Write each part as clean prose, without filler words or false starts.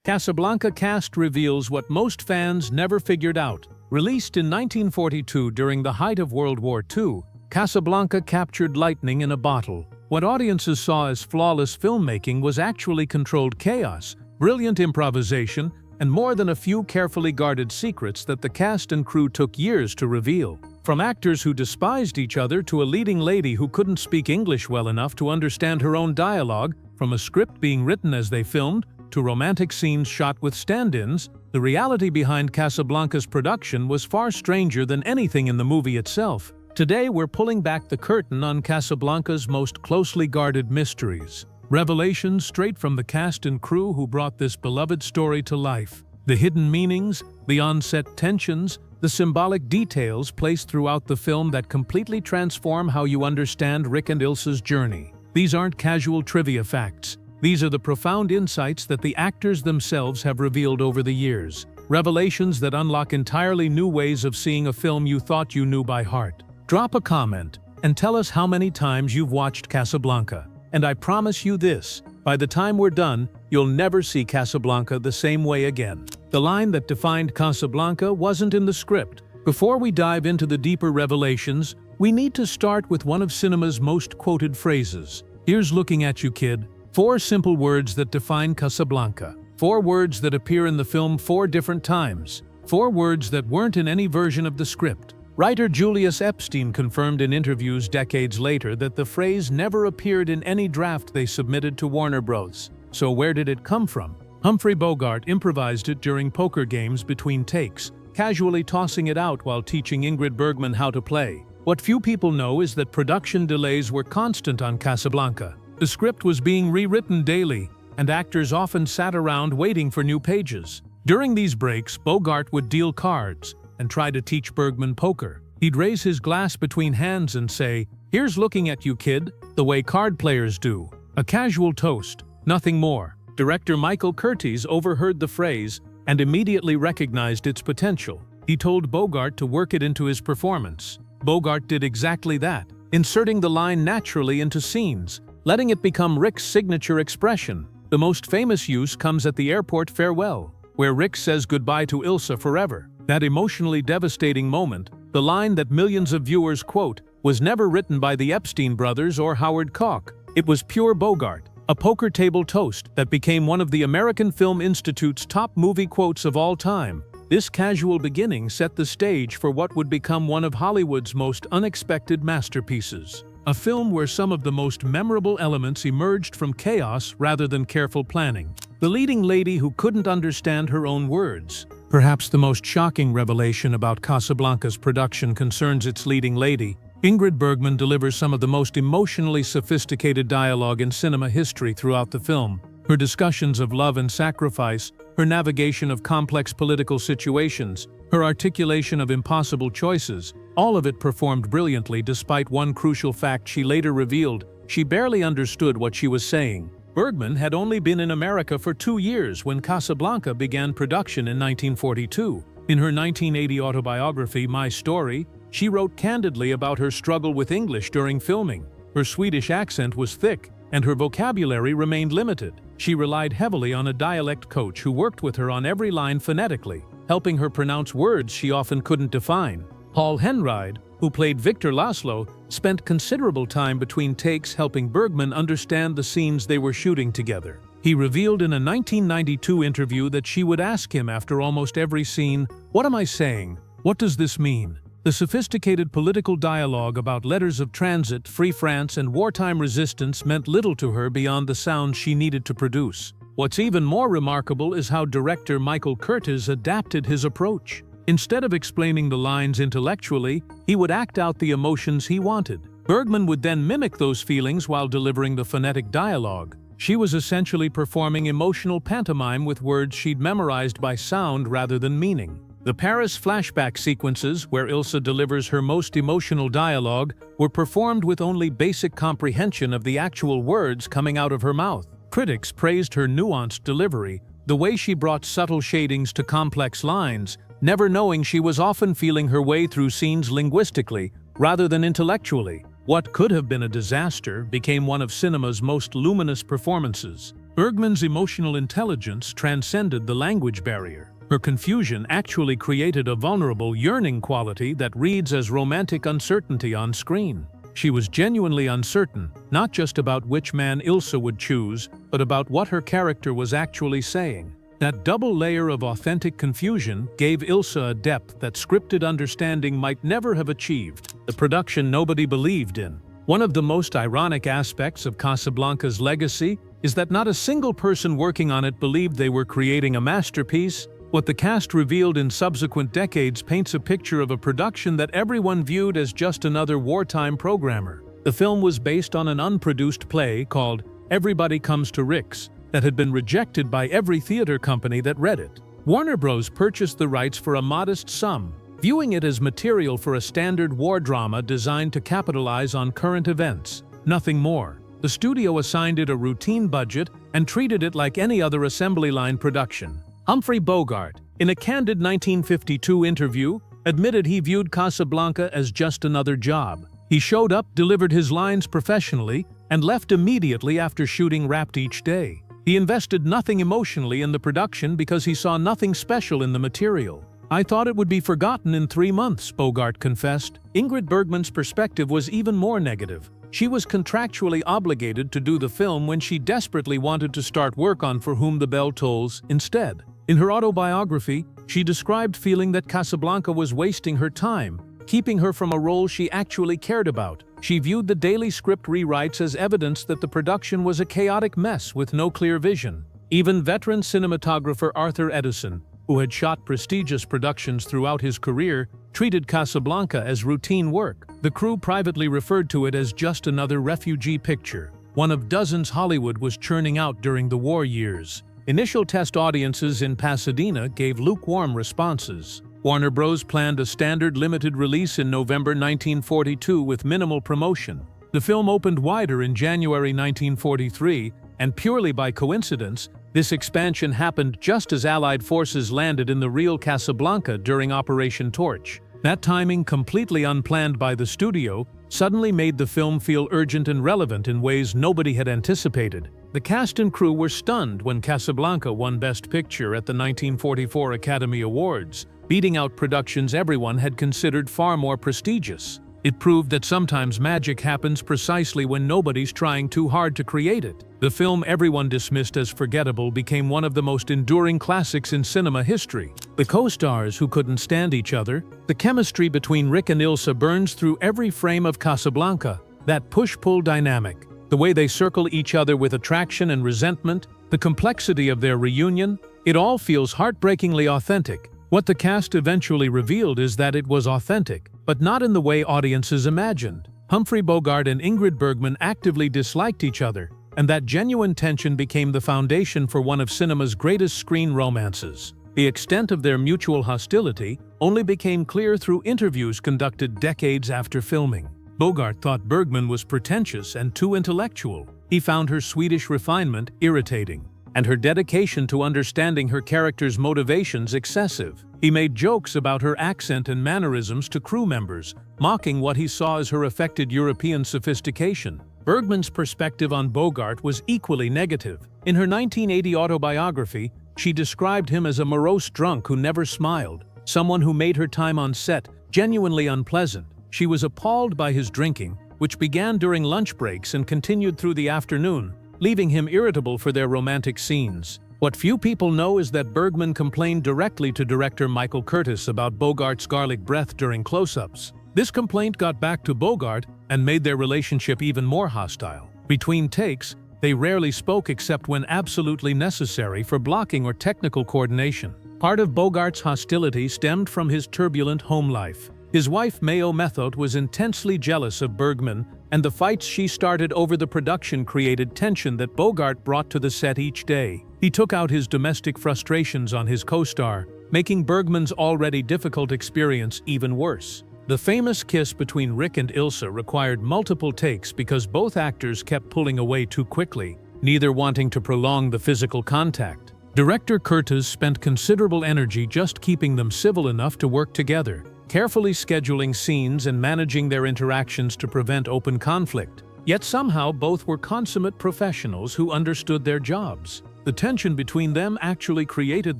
Casablanca cast reveals what most fans never figured out. Released in 1942 during the height of World War II, Casablanca captured lightning in a bottle. What audiences saw as flawless filmmaking was actually controlled chaos, brilliant improvisation, and more than a few carefully guarded secrets that the cast and crew took years to reveal. From actors who despised each other to a leading lady who couldn't speak English well enough to understand her own dialogue, from a script being written as they filmed, to romantic scenes shot with stand-ins, the reality behind Casablanca's production was far stranger than anything in the movie itself. Today we're pulling back the curtain on Casablanca's most closely guarded mysteries. Revelations straight from the cast and crew who brought this beloved story to life. The hidden meanings, the on-set tensions, the symbolic details placed throughout the film that completely transform how you understand Rick and Ilsa's journey. These aren't casual trivia facts. These are the profound insights that the actors themselves have revealed over the years. Revelations that unlock entirely new ways of seeing a film you thought you knew by heart. Drop a comment and tell us how many times you've watched Casablanca. And I promise you this, by the time we're done, you'll never see Casablanca the same way again. The line that defined Casablanca wasn't in the script. Before we dive into the deeper revelations, we need to start with one of cinema's most quoted phrases. Here's looking at you, kid. 4 simple words that define Casablanca. 4 words that appear in the film 4 different times. 4 words that weren't in any version of the script. Writer Julius Epstein confirmed in interviews decades later that the phrase never appeared in any draft they submitted to Warner Bros. So where did it come from? Humphrey Bogart improvised it during poker games between takes, casually tossing it out while teaching Ingrid Bergman how to play. What few people know is that production delays were constant on Casablanca. The script was being rewritten daily, and actors often sat around waiting for new pages. During these breaks, Bogart would deal cards and try to teach Bergman poker. He'd raise his glass between hands and say, "Here's looking at you, kid," the way card players do. A casual toast, nothing more. Director Michael Curtiz overheard the phrase and immediately recognized its potential. He told Bogart to work it into his performance. Bogart did exactly that, inserting the line naturally into scenes, letting it become Rick's signature expression. The most famous use comes at the airport farewell, where Rick says goodbye to Ilsa forever. That emotionally devastating moment, the line that millions of viewers quote, was never written by the Epstein brothers or Howard Koch. It was pure Bogart, a poker table toast that became one of the American Film Institute's top movie quotes of all time. This casual beginning set the stage for what would become one of Hollywood's most unexpected masterpieces. A film where some of the most memorable elements emerged from chaos rather than careful planning. The leading lady who couldn't understand her own words. Perhaps the most shocking revelation about Casablanca's production concerns its leading lady. Ingrid Bergman delivers some of the most emotionally sophisticated dialogue in cinema history throughout the film. Her discussions of love and sacrifice, her navigation of complex political situations, her articulation of impossible choices, all of it performed brilliantly despite one crucial fact she later revealed: she barely understood what she was saying. Bergman had only been in America for 2 years when Casablanca began production in 1942. In her 1980 autobiography, My Story, she wrote candidly about her struggle with English during filming. Her Swedish accent was thick, and her vocabulary remained limited. She relied heavily on a dialect coach who worked with her on every line phonetically, helping her pronounce words she often couldn't define. Paul Henreid, who played Victor Laszlo, spent considerable time between takes helping Bergman understand the scenes they were shooting together. He revealed in a 1992 interview that she would ask him after almost every scene, "What am I saying? What does this mean?" The sophisticated political dialogue about letters of transit, Free France, and wartime resistance meant little to her beyond the sounds she needed to produce. What's even more remarkable is how director Michael Curtiz adapted his approach. Instead of explaining the lines intellectually, he would act out the emotions he wanted. Bergman would then mimic those feelings while delivering the phonetic dialogue. She was essentially performing emotional pantomime with words she'd memorized by sound rather than meaning. The Paris flashback sequences, where Ilsa delivers her most emotional dialogue, were performed with only basic comprehension of the actual words coming out of her mouth. Critics praised her nuanced delivery, the way she brought subtle shadings to complex lines, never knowing she was often feeling her way through scenes linguistically rather than intellectually. What could have been a disaster became one of cinema's most luminous performances. Bergman's emotional intelligence transcended the language barrier. Her confusion actually created a vulnerable, yearning quality that reads as romantic uncertainty on screen. She was genuinely uncertain, not just about which man Ilsa would choose, but about what her character was actually saying. That double layer of authentic confusion gave Ilsa a depth that scripted understanding might never have achieved. The production nobody believed in. One of the most ironic aspects of Casablanca's legacy is that not a single person working on it believed they were creating a masterpiece. What the cast revealed in subsequent decades paints a picture of a production that everyone viewed as just another wartime programmer. The film was based on an unproduced play called Everybody Comes to Rick's that had been rejected by every theater company that read it. Warner Bros. Purchased the rights for a modest sum, viewing it as material for a standard war drama designed to capitalize on current events. Nothing more. The studio assigned it a routine budget and treated it like any other assembly line production. Humphrey Bogart, in a candid 1952 interview, admitted he viewed Casablanca as just another job. He showed up, delivered his lines professionally, and left immediately after shooting wrapped each day. He invested nothing emotionally in the production because he saw nothing special in the material. "I thought it would be forgotten in 3 months," Bogart confessed. Ingrid Bergman's perspective was even more negative. She was contractually obligated to do the film when she desperately wanted to start work on For Whom the Bell Tolls instead. In her autobiography, she described feeling that Casablanca was wasting her time, keeping her from a role she actually cared about. She viewed the daily script rewrites as evidence that the production was a chaotic mess with no clear vision. Even veteran cinematographer Arthur Edison, who had shot prestigious productions throughout his career, treated Casablanca as routine work. The crew privately referred to it as just another refugee picture, one of dozens Hollywood was churning out during the war years. Initial test audiences in Pasadena gave lukewarm responses. Warner Bros. Planned a standard limited release in November 1942 with minimal promotion. The film opened wider in January 1943, and purely by coincidence, this expansion happened just as Allied forces landed in the real Casablanca during Operation Torch. That timing, completely unplanned by the studio, suddenly made the film feel urgent and relevant in ways nobody had anticipated. The cast and crew were stunned when Casablanca won Best Picture at the 1944 Academy Awards, beating out productions everyone had considered far more prestigious. It proved that sometimes magic happens precisely when nobody's trying too hard to create it. The film everyone dismissed as forgettable became one of the most enduring classics in cinema history. The co-stars who couldn't stand each other, the chemistry between Rick and Ilsa burns through every frame of Casablanca. That push-pull dynamic, the way they circle each other with attraction and resentment, the complexity of their reunion, it all feels heartbreakingly authentic. What the cast eventually revealed is that it was authentic, but not in the way audiences imagined. Humphrey Bogart and Ingrid Bergman actively disliked each other, and that genuine tension became the foundation for one of cinema's greatest screen romances. The extent of their mutual hostility only became clear through interviews conducted decades after filming. Bogart thought Bergman was pretentious and too intellectual. He found her Swedish refinement irritating, and her dedication to understanding her character's motivations excessive. He made jokes about her accent and mannerisms to crew members, mocking what he saw as her affected European sophistication. Bergman's perspective on Bogart was equally negative. In her 1980 autobiography, she described him as a morose drunk who never smiled, someone who made her time on set genuinely unpleasant. She was appalled by his drinking, which began during lunch breaks and continued through the afternoon, leaving him irritable for their romantic scenes. What few people know is that Bergman complained directly to director Michael Curtis about Bogart's garlic breath during close-ups. This complaint got back to Bogart and made their relationship even more hostile. Between takes, they rarely spoke except when absolutely necessary for blocking or technical coordination. Part of Bogart's hostility stemmed from his turbulent home life. His wife Mayo Method was intensely jealous of Bergman, and the fights she started over the production created tension that Bogart brought to the set each day. He took out his domestic frustrations on his co-star, making Bergman's already difficult experience even worse. The famous kiss between Rick and Ilsa required multiple takes because both actors kept pulling away too quickly, neither wanting to prolong the physical contact. Director Curtis spent considerable energy just keeping them civil enough to work together, carefully scheduling scenes and managing their interactions to prevent open conflict. Yet somehow both were consummate professionals who understood their jobs. The tension between them actually created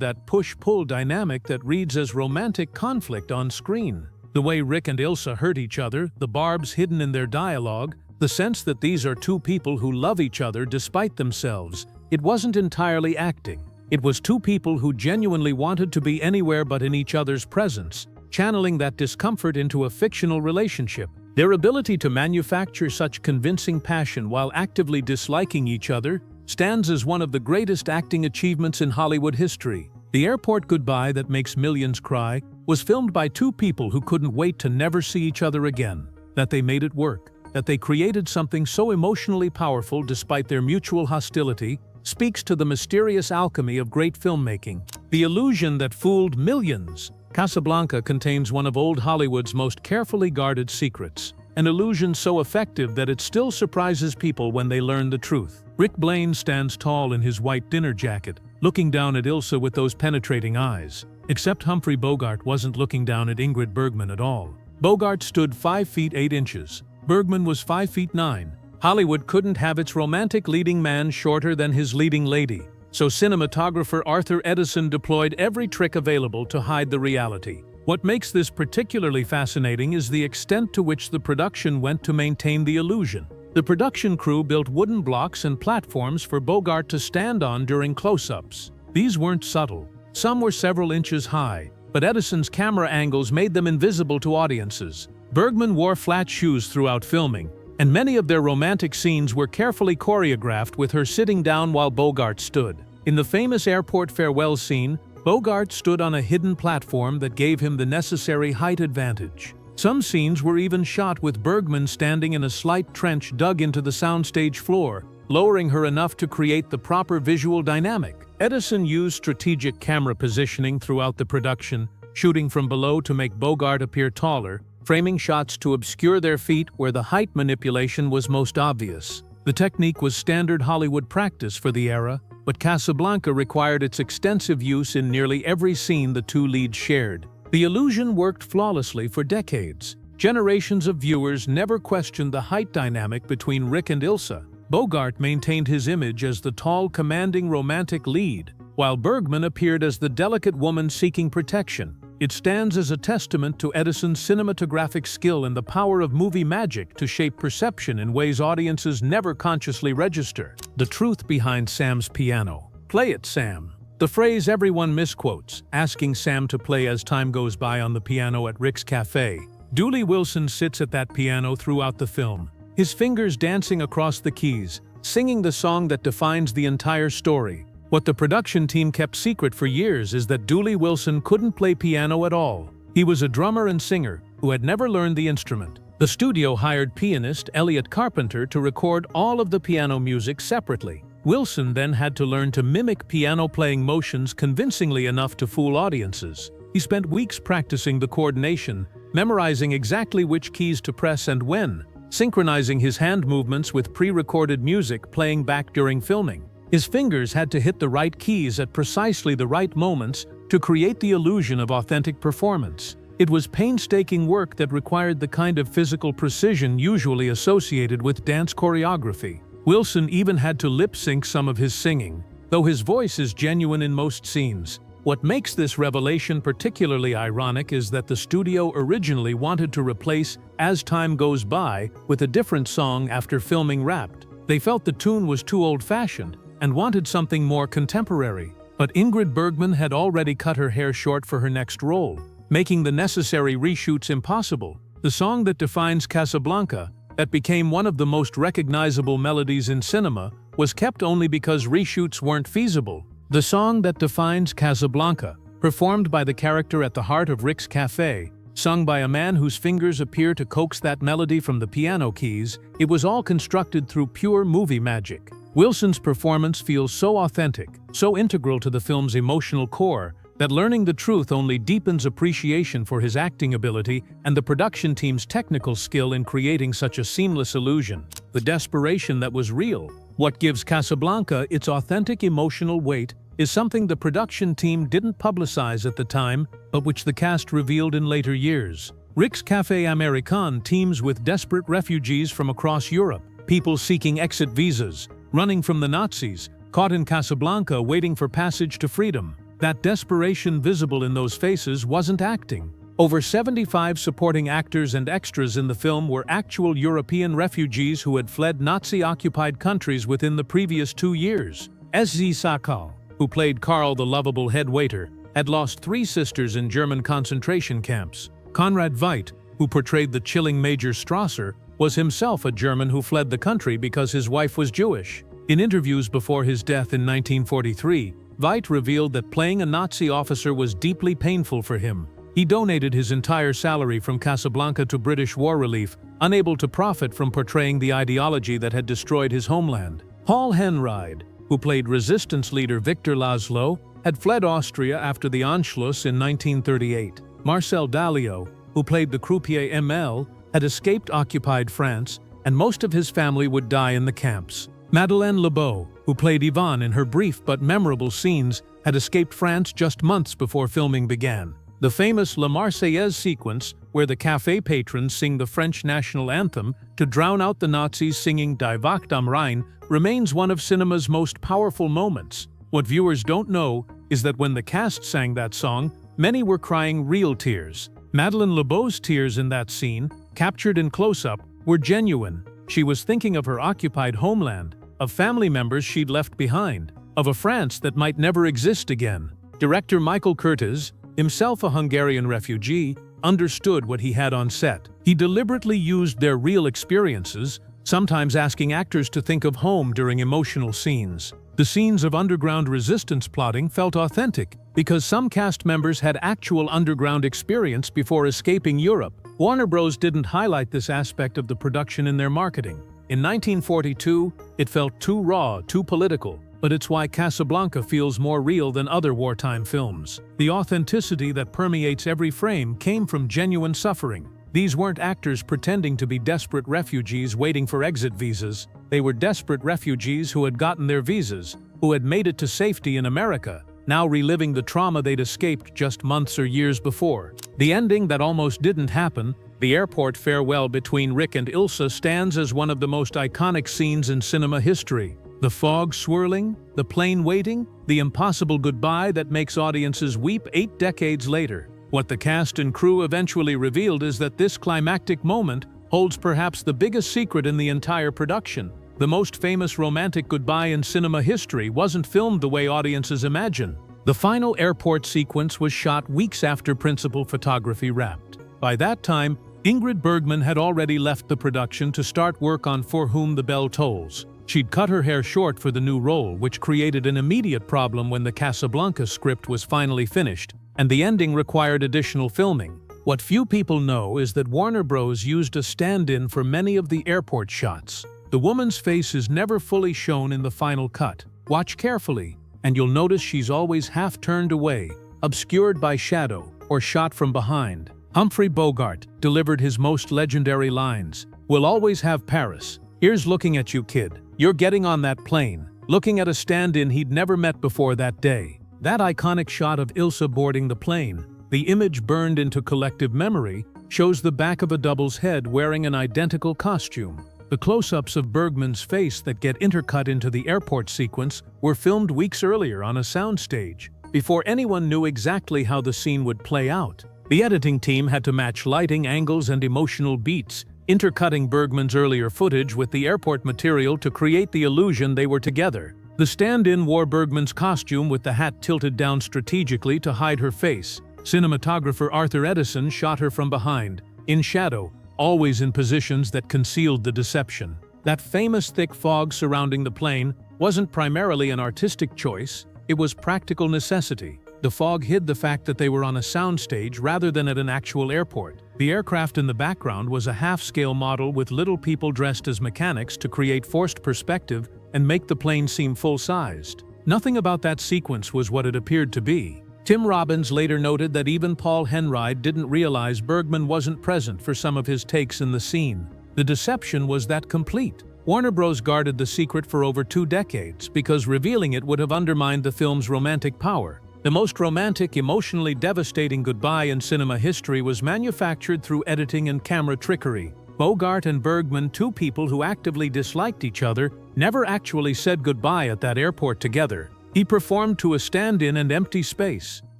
that push-pull dynamic that reads as romantic conflict on screen. The way Rick and Ilsa hurt each other, the barbs hidden in their dialogue, the sense that these are two people who love each other despite themselves. It wasn't entirely acting. It was two people who genuinely wanted to be anywhere but in each other's presence, channeling that discomfort into a fictional relationship. Their ability to manufacture such convincing passion while actively disliking each other stands as one of the greatest acting achievements in Hollywood history. The airport goodbye that makes millions cry was filmed by two people who couldn't wait to never see each other again. That they made it work, that they created something so emotionally powerful despite their mutual hostility, speaks to the mysterious alchemy of great filmmaking. The illusion that fooled millions. Casablanca contains one of old Hollywood's most carefully guarded secrets. An illusion so effective that it still surprises people when they learn the truth. Rick Blaine stands tall in his white dinner jacket, looking down at Ilsa with those penetrating eyes. Except Humphrey Bogart wasn't looking down at Ingrid Bergman at all. Bogart stood 5 feet 8 inches. Bergman was 5 feet 9. Hollywood couldn't have its romantic leading man shorter than his leading lady, so cinematographer Arthur Edison deployed every trick available to hide the reality. What makes this particularly fascinating is the extent to which the production went to maintain the illusion. The production crew built wooden blocks and platforms for Bogart to stand on during close-ups. These weren't subtle. Some were several inches high, but Edison's camera angles made them invisible to audiences. Bergman wore flat shoes throughout filming, and many of their romantic scenes were carefully choreographed with her sitting down while Bogart stood. In the famous airport farewell scene, Bogart stood on a hidden platform that gave him the necessary height advantage. Some scenes were even shot with Bergman standing in a slight trench dug into the soundstage floor, lowering her enough to create the proper visual dynamic. Edison used strategic camera positioning throughout the production, shooting from below to make Bogart appear taller, framing shots to obscure their feet where the height manipulation was most obvious. The technique was standard Hollywood practice for the era, but Casablanca required its extensive use in nearly every scene the two leads shared. The illusion worked flawlessly for decades. Generations of viewers never questioned the height dynamic between Rick and Ilsa. Bogart maintained his image as the tall, commanding romantic lead, while Bergman appeared as the delicate woman seeking protection. It stands as a testament to Edison's cinematographic skill and the power of movie magic to shape perception in ways audiences never consciously register. The truth behind Sam's piano. "Play it, Sam." The phrase everyone misquotes, asking Sam to play as time goes by on the piano at Rick's cafe. Dooley Wilson sits at that piano throughout the film, his fingers dancing across the keys, singing the song that defines the entire story. What the production team kept secret for years is that Dooley Wilson couldn't play piano at all. He was a drummer and singer who had never learned the instrument. The studio hired pianist Elliot Carpenter to record all of the piano music separately. Wilson then had to learn to mimic piano-playing motions convincingly enough to fool audiences. He spent weeks practicing the coordination, memorizing exactly which keys to press and when, synchronizing his hand movements with pre-recorded music playing back during filming. His fingers had to hit the right keys at precisely the right moments to create the illusion of authentic performance. It was painstaking work that required the kind of physical precision usually associated with dance choreography. Wilson even had to lip-sync some of his singing, though his voice is genuine in most scenes. What makes this revelation particularly ironic is that the studio originally wanted to replace As Time Goes By with a different song after filming Wrapped. They felt the tune was too old-fashioned and wanted something more contemporary. But Ingrid Bergman had already cut her hair short for her next role, making the necessary reshoots impossible. The song that defines Casablanca, that became one of the most recognizable melodies in cinema, was kept only because reshoots weren't feasible. The song that defines Casablanca, performed by the character at the heart of Rick's cafe, sung by a man whose fingers appear to coax that melody from the piano keys, it was all constructed through pure movie magic. Wilson's performance feels so authentic, so integral to the film's emotional core, that learning the truth only deepens appreciation for his acting ability and the production team's technical skill in creating such a seamless illusion. The desperation that was real. What gives Casablanca its authentic emotional weight is something the production team didn't publicize at the time, but which the cast revealed in later years. Rick's Café Américain teams with desperate refugees from across Europe. people seeking exit visas, running from the Nazis, caught in Casablanca waiting for passage to freedom. That desperation visible in those faces wasn't acting. Over 75 supporting actors and extras in the film were actual European refugees who had fled Nazi-occupied countries within the previous 2 years. S.Z. Sakal, who played Karl the lovable head waiter, had lost 3 sisters in German concentration camps. Konrad Veidt, who portrayed the chilling Major Strasser, was himself a German who fled the country because his wife was Jewish. In interviews before his death in 1943, Veidt revealed that playing a Nazi officer was deeply painful for him. He donated his entire salary from Casablanca to British war relief, unable to profit from portraying the ideology that had destroyed his homeland. Paul Henreid, who played resistance leader Victor Laszlo, had fled Austria after the Anschluss in 1938. Marcel Dalio, who played the croupier ML, had escaped occupied France, and most of his family would die in the camps. Madeleine Lebeau, who played Yvonne in her brief but memorable scenes, had escaped France just months before filming began. The famous La Marseillaise sequence, where the café patrons sing the French national anthem to drown out the Nazis singing Die Wacht am Rhein, remains one of cinema's most powerful moments. What viewers don't know is that when the cast sang that song, many were crying real tears. Madeleine Lebeau's tears in that scene, captured in close-up, were genuine. She was thinking of her occupied homeland, of family members she'd left behind, of a France that might never exist again. Director Michael Curtiz, himself a Hungarian refugee, understood what he had on set. He deliberately used their real experiences, sometimes asking actors to think of home during emotional scenes. The scenes of underground resistance plotting felt authentic because some cast members had actual underground experience before escaping Europe. Warner Bros. Didn't highlight this aspect of the production in their marketing. In 1942, it felt too raw, too political, but it's why Casablanca feels more real than other wartime films. The authenticity that permeates every frame came from genuine suffering. These weren't actors pretending to be desperate refugees waiting for exit visas. They were desperate refugees who had gotten their visas, who had made it to safety in America, now reliving the trauma they'd escaped just months or years before. The ending that almost didn't happen, the airport farewell between Rick and Ilsa, stands as one of the most iconic scenes in cinema history. The fog swirling, the plane waiting, the impossible goodbye that makes audiences weep 8 decades later. What the cast and crew eventually revealed is that this climactic moment holds perhaps the biggest secret in the entire production. The most famous romantic goodbye in cinema history wasn't filmed the way audiences imagine. The final airport sequence was shot weeks after principal photography wrapped. By that time, Ingrid Bergman had already left the production to start work on For Whom the Bell Tolls. She'd cut her hair short for the new role, which created an immediate problem when the Casablanca script was finally finished, and the ending required additional filming. What few people know is that Warner Bros. Used a stand-in for many of the airport shots. The woman's face is never fully shown in the final cut. Watch carefully, and you'll notice she's always half turned away, obscured by shadow, or shot from behind. Humphrey Bogart delivered his most legendary lines. "We'll always have Paris. Here's looking at you, kid. You're getting on that plane," looking at a stand-in he'd never met before that day. That iconic shot of Ilsa boarding the plane, the image burned into collective memory, shows the back of a double's head wearing an identical costume. The close-ups of Bergman's face that get intercut into the airport sequence were filmed weeks earlier on a soundstage, before anyone knew exactly how the scene would play out. The editing team had to match lighting, angles, and emotional beats, intercutting Bergman's earlier footage with the airport material to create the illusion they were together. The stand-in wore Bergman's costume with the hat tilted down strategically to hide her face. Cinematographer Arthur Edison shot her from behind, in shadow, always in positions that concealed the deception. That famous thick fog surrounding the plane wasn't primarily an artistic choice, it was practical necessity. The fog hid the fact that they were on a soundstage rather than at an actual airport. The aircraft in the background was a half-scale model with little people dressed as mechanics to create forced perspective and make the plane seem full-sized. Nothing about that sequence was what it appeared to be. Tim Robbins later noted that even Paul Henreid didn't realize Bergman wasn't present for some of his takes in the scene. The deception was that complete. Warner Bros. Guarded the secret for over 2 decades because revealing it would have undermined the film's romantic power. The most romantic, emotionally devastating goodbye in cinema history was manufactured through editing and camera trickery. Bogart and Bergman, two people who actively disliked each other, never actually said goodbye at that airport together. He performed to a stand-in and empty space.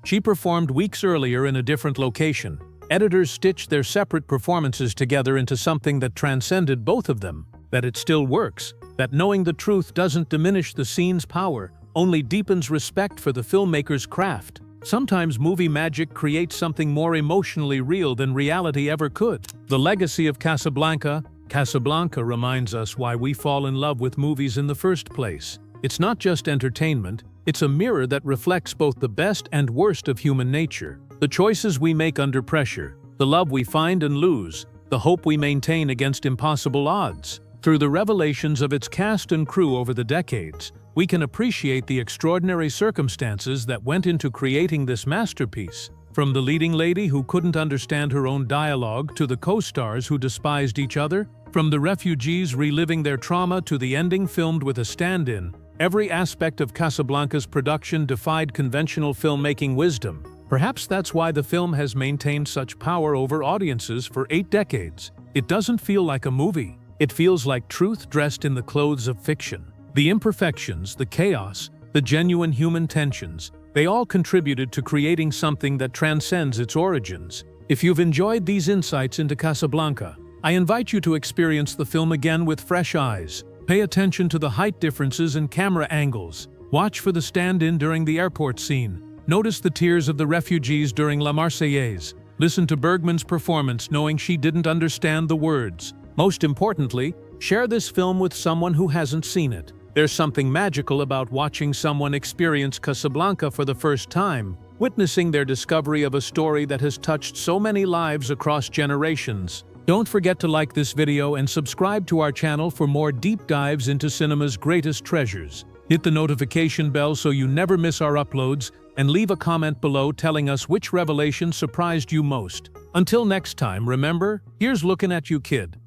She performed weeks earlier in a different location. Editors stitched their separate performances together into something that transcended both of them. That it still works. That knowing the truth doesn't diminish the scene's power, only deepens respect for the filmmaker's craft. Sometimes movie magic creates something more emotionally real than reality ever could. The legacy of Casablanca. Casablanca reminds us why we fall in love with movies in the first place. It's not just entertainment, it's a mirror that reflects both the best and worst of human nature. The choices we make under pressure, the love we find and lose, the hope we maintain against impossible odds. Through the revelations of its cast and crew over the decades, we can appreciate the extraordinary circumstances that went into creating this masterpiece. From the leading lady who couldn't understand her own dialogue to the co-stars who despised each other, from the refugees reliving their trauma to the ending filmed with a stand-in, every aspect of Casablanca's production defied conventional filmmaking wisdom. Perhaps that's why the film has maintained such power over audiences for 8 decades. It doesn't feel like a movie. It feels like truth dressed in the clothes of fiction. The imperfections, the chaos, the genuine human tensions, they all contributed to creating something that transcends its origins. If you've enjoyed these insights into Casablanca, I invite you to experience the film again with fresh eyes. Pay attention to the height differences and camera angles. Watch for the stand-in during the airport scene. Notice the tears of the refugees during La Marseillaise. Listen to Bergman's performance knowing she didn't understand the words. Most importantly, share this film with someone who hasn't seen it. There's something magical about watching someone experience Casablanca for the first time, witnessing their discovery of a story that has touched so many lives across generations. Don't forget to like this video and subscribe to our channel for more deep dives into cinema's greatest treasures. Hit the notification bell so you never miss our uploads, and leave a comment below telling us which revelation surprised you most. Until next time, remember, here's looking at you, kid.